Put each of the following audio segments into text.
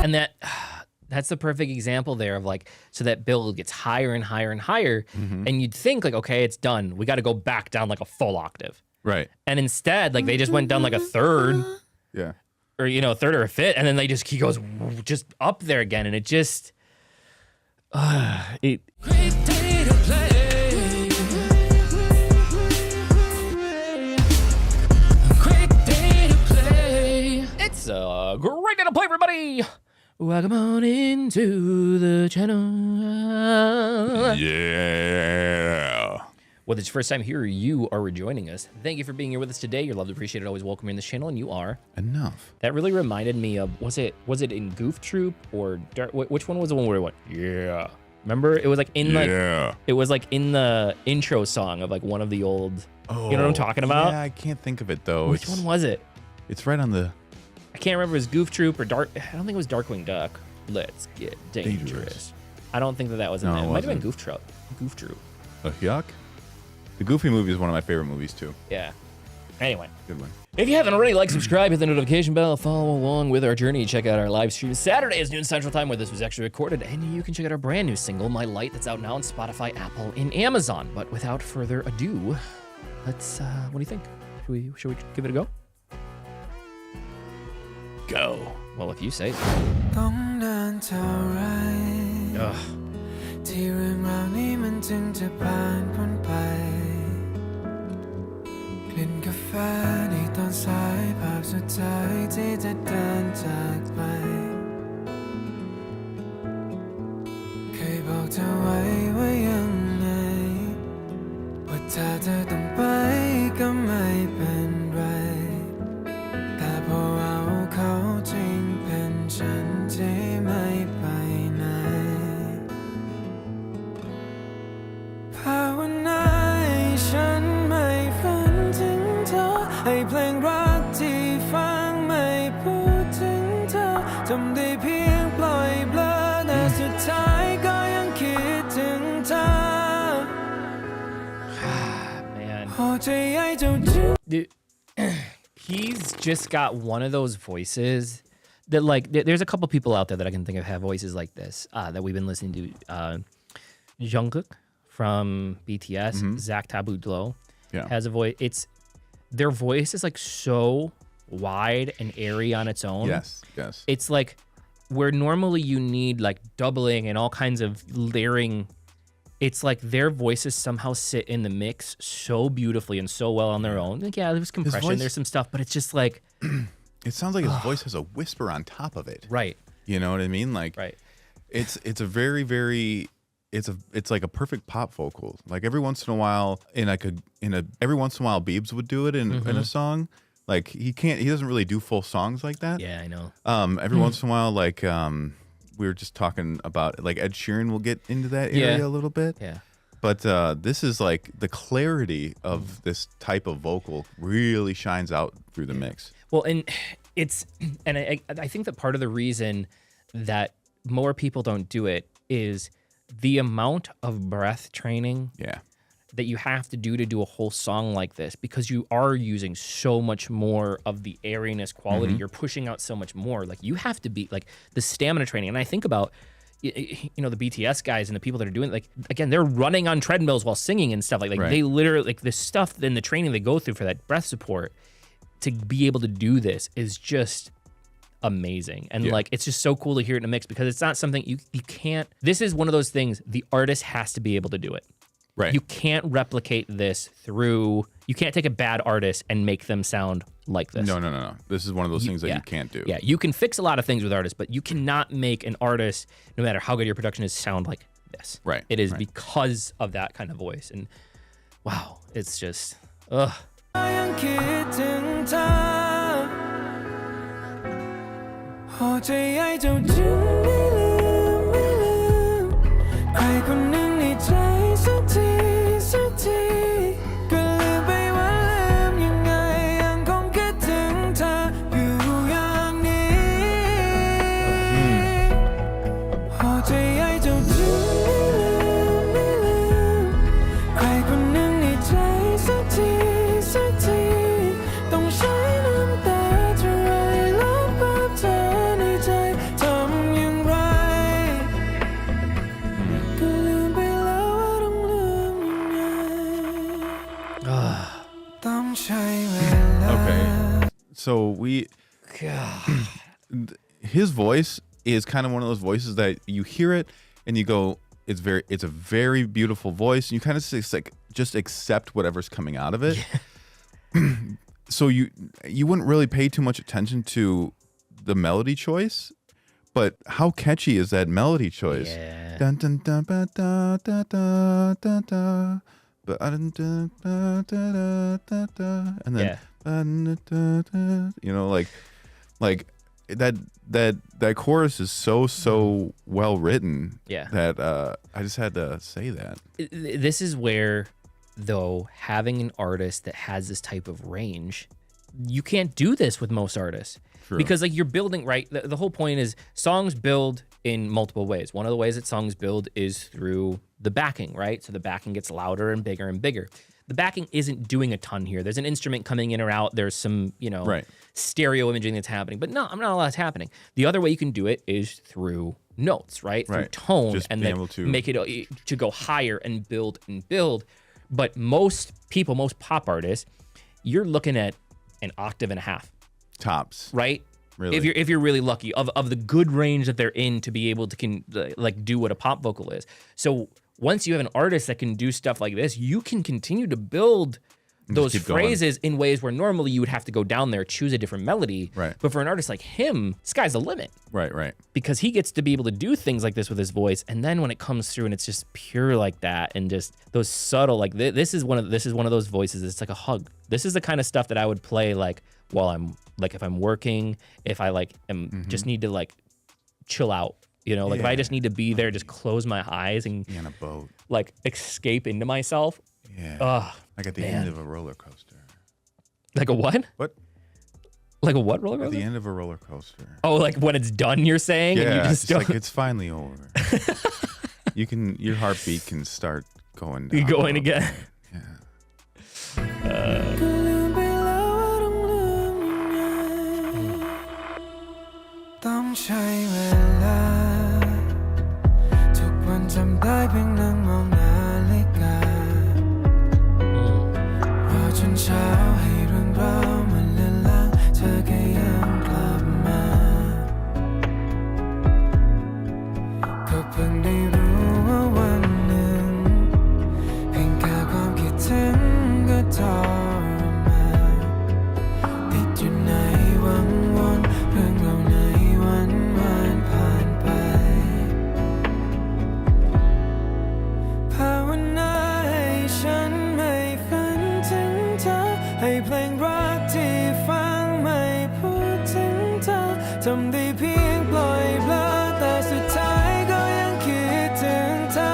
And that's the perfect example there of like, so that build gets higher and higher and higher. And you'd think like, okay, it's done. We got to go back down like a full octave. Right. And instead, like they just went down like a third. Yeah. Or, a third or a fifth. And then he goes just up there again. And it just, Great day to play. Great day to play. It's a great day to play, everybody. Welcome on into the channel. Yeah. Whether it's your first time here or you are rejoining us, thank you for being here with us today. You're loved, appreciated, always welcome here in this channel, and you are. Enough. That really reminded me of, was it in Goof Troop or which one was the one where it went, yeah. Remember? It was like in it was like in the intro song of like one of the old, you know what I'm talking about? Yeah, I can't think of it though. Which one was it? It's right on the... I can't remember if it was Goof Troop or I don't think it was Darkwing Duck. Let's get dangerous. I don't think that was in there. It might have been Goof Troop. Yuck? The Goofy movie is one of my favorite movies too. Yeah. Anyway. Good one. If you haven't already, like, subscribe, hit the notification bell, follow along with our journey. Check out our live stream Saturdays, noon Central Time, where this was actually recorded. And you can check out our brand new single, My Light, that's out now on Spotify, Apple, and Amazon. But without further ado, let's, what do you think? Should we give it a go? Go. Well, if you say so. Ugh. ที่เรื่องราวนี้มันจึงจะผ่านพ้นไปกลิ่นกาแฟในตอนสายภาพสุดท้ายที่จะเดินจากไปเคยบอกเธอไว้ว่ายังไงว่าถ้าเธอต้องไปก็ไม่เป็นไรแต่พอเอาเขาจริงเป็นฉันที่ไม่ไปไหนภาวนาให้ฉันไม่ฝันถึงเธอให้เพลงรักที่ฟังไม่พูดถึงเธอทำได้เพียงปล่อยเบลอแต่สุดท้ายก็ยังคิดถึงเธอ Man. พอใจให้เจ้าจู้ Dude, he's just got one of those voices that, like, there's a couple people out there that I can think of have voices like this that we've been listening to. Jungkook from BTS, Zach Tabudlo has a voice. Their voice is like so wide and airy on its own. Yes. It's like where normally you need like doubling and all kinds of layering. It's like their voices somehow sit in the mix so beautifully and so well on their own. Like, yeah, there's compression, there's some stuff, but it's just like... It sounds like his voice has a whisper on top of it. Right. You know what I mean? Like, right. It's a very, very... It's like a perfect pop vocal. Like every once in a while, every once in a while, Biebs would do it in a song. Like he doesn't really do full songs like that. Yeah, I know. Every once in a while, like we were just talking about, like Ed Sheeran will get into that area a little bit. Yeah. But this is like the clarity of this type of vocal really shines out through the mix. Well, and I think that part of the reason that more people don't do it is the amount of breath training that you have to do a whole song like this, because you are using so much more of the airiness quality. You're pushing out so much more. Like you have to be like the stamina training. And I think about, the BTS guys and the people that are doing it, like, again, they're running on treadmills while singing and stuff. Like they literally, like the stuff in the training they go through for that breath support to be able to do this is just amazing. And like, it's just so cool to hear it in a mix, because it's not something you can't, this is one of those things, the artist has to be able to do it. Right. You can't replicate this you can't take a bad artist and make them sound like this. No. This is one of those things that you can't do. Yeah, you can fix a lot of things with artists, but you cannot make an artist, no matter how good your production is, sound like this. Right. It is because of that kind of voice. And wow, it's just, ugh. So his voice is kind of one of those voices that you hear it and you go, it's a very beautiful voice. And you kind of just accept whatever's coming out of it. Yeah. So you wouldn't really pay too much attention to the melody choice, but how catchy is that melody choice? Yeah. Dun, dun, dun, ba, da, da, da, da, da. And then you know, like that chorus is so well written that I just had to say that. This is where, though, having an artist that has this type of range, you can't do this with most artists. True. Because like you're building, right? The whole point is songs build in multiple ways. One of the ways that songs build is through the backing, right? So the backing gets louder and bigger and bigger. The backing isn't doing a ton here. There's an instrument coming in or out. There's some, stereo imaging that's happening. But no, I'm not a lot that's happening. The other way you can do it is through notes, right? Through tone, just and then able to make it to go higher and build and build. But most pop artists, you're looking at an octave and a half. Tops. Right? Really? If you're really lucky, of the good range that they're in to be able to do what a pop vocal is. So once you have an artist that can do stuff like this, you can continue to build those phrases in ways where normally you would have to go down there, choose a different melody. Right. But for an artist like him, sky's the limit. Right. Because he gets to be able to do things like this with his voice, and then when it comes through and it's just pure like that, and just those subtle, like this is one of those voices. It's like a hug. This is the kind of stuff that I would play like while I'm like if I'm working, if I like am just need to like chill out. You know, like if I just need to be there, just close my eyes and be on a boat, like escape into myself. Yeah. Like at the end of a roller coaster. Like a what? What? Like a what roller coaster? At the end of a roller coaster. Oh, like when it's done, you're saying? Yeah, and you just it's like it's finally over. Your heartbeat can start going down. You're going again. Yeah.ต้องใช้เวลาทุกวันจำได้เพียงนั่งมองนาฬิการอจนเช้าให้เรื่องราวมันเลือนลางเธอก็ยังกลับมาก็เพิ่งได้รู้ว่าวันหนึ่งเพียงแค่ความคิดถึงก็ทรมานติดอยู่ในวังวนเรื่องราวผ่านไปภาวนาให้ฉันไม่ฝันถึงเธอให้เพลงรักที่ฟังไม่พูดถึงเธอทำได้เพียงปล่อยปละแต่สุดท้ายก็ยังคิดถึงเธอ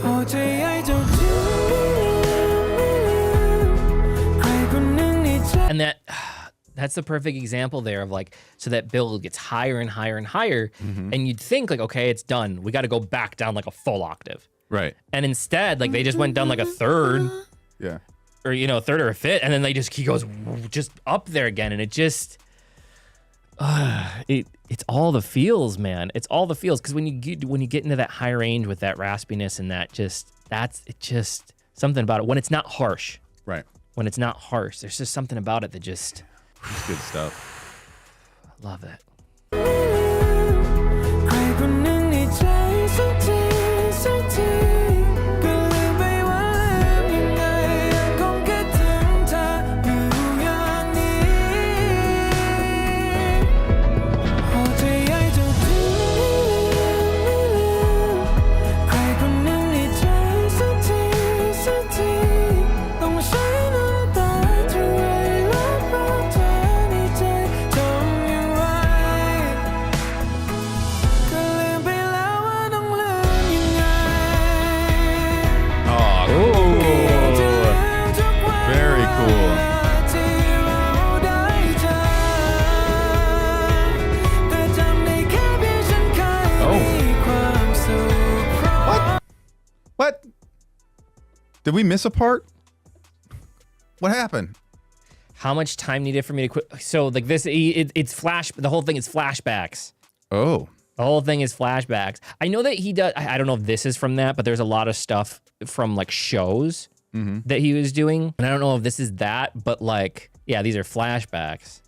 โอ้ใจใหญ่เจ้าถึงไม่ลืมใครคนหนึ่งในใจ And that's the perfect example there of like, so that build gets higher and higher and higher. And you'd think like, okay, it's done. We got to go back down like a full octave. Right. And instead, like they just went down like a third. Yeah. Or, a third or a fifth. And then he goes just up there again. And it just, it's all the feels, man. It's all the feels. Cause when you get into that high range with that raspiness and that's something about it. When it's not harsh. Right. When it's not harsh, there's just something about it that just... It's good stuff. I love it. What? Did we miss a part? What happened? How much time needed for me to quit? So like this, it's flash. The whole thing is flashbacks. Oh. The whole thing is flashbacks. I know that he does. I don't know if this is from that, but there's a lot of stuff from like shows that he was doing. And I don't know if this is that, but like, yeah, these are flashbacks.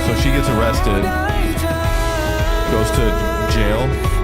So she gets arrested, goes to jail.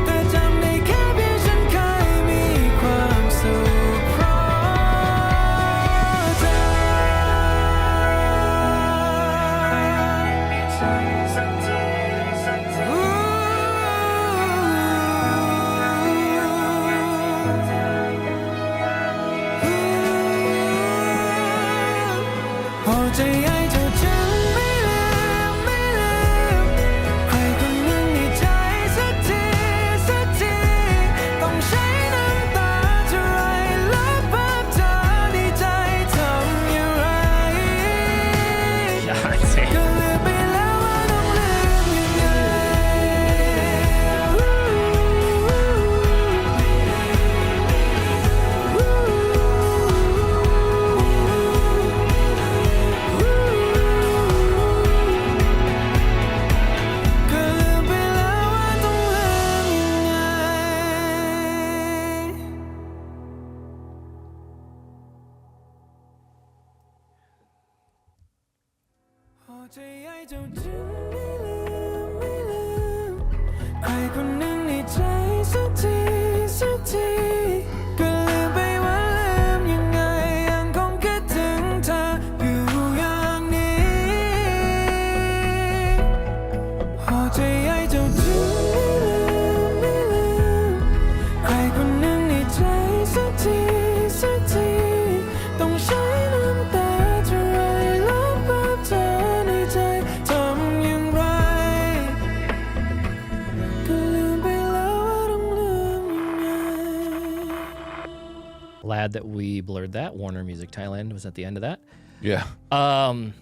Glad that we blurred that. Warner Music Thailand was at the end of that. Yeah. Man.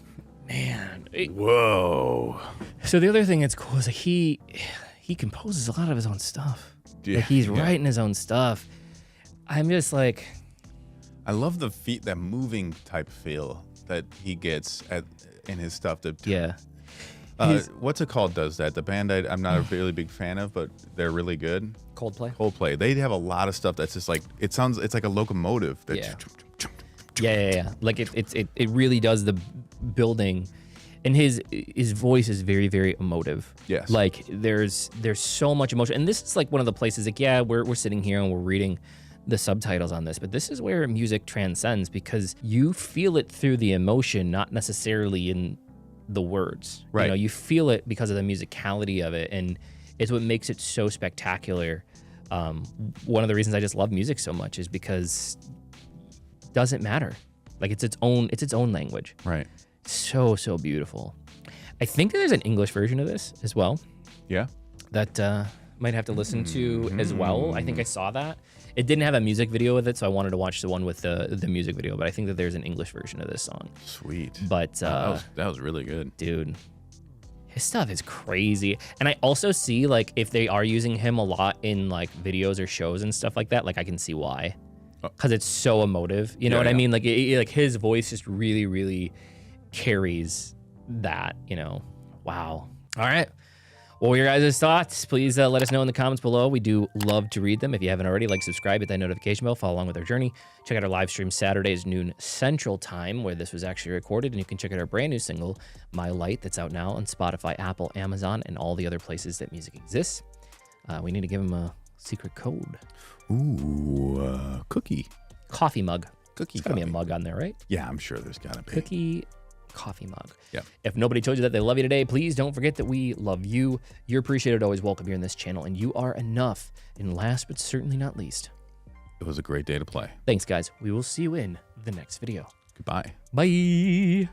Whoa. So the other thing that's cool is that he composes a lot of his own stuff. Yeah. Like he's writing his own stuff. I'm just like, I love the that moving type feel that he gets in his stuff. Yeah. What's it called does that? The band I'm not a really big fan of, but they're really good. Coldplay. They have a lot of stuff that's just like, it's like a locomotive. Yeah. Like it really does the building, and his voice is very, very emotive. Yes. Like there's so much emotion, and this is like one of the places like, yeah, we're sitting here and we're reading the subtitles on this, but this is where music transcends, because you feel it through the emotion, not necessarily in the words. Right. You know, you feel it because of the musicality of it, and it's what makes it so spectacular. One of the reasons I just love music so much is because it doesn't matter. Like it's its own language. Right. So beautiful. I think there's an English version of this as well. Yeah. That might have to listen to as well. I think I saw that. It didn't have a music video with it, so I wanted to watch the one with the music video, but I think that there's an English version of this song. Sweet. But that was really good. Dude, his stuff is crazy. And I also see like if they are using him a lot in like videos or shows and stuff like that, like I can see why. Because it's so emotive. You know what I mean? Like like his voice just really, really carries that, you know. Wow. All right. What were your guys' thoughts? Please let us know in the comments below. We do love to read them. If you haven't already, like, subscribe, hit that notification bell, follow along with our journey. Check out our live stream Saturdays, noon Central Time, where this was actually recorded. And you can check out our brand new single, My Light, that's out now on Spotify, Apple, Amazon, and all the other places that music exists. We need to give him a secret code. Ooh, cookie. Coffee mug. Cookie. There's got to be a mug on there, right? Yeah, I'm sure there's got to be. Cookie coffee mug. Yeah. If nobody told you that they love you today, please don't forget that we love you. You're appreciated, always welcome here in this channel, and you are enough. And last but certainly not least, it was a great day to play. Thanks, guys. We will see you in the next video. Goodbye. Bye.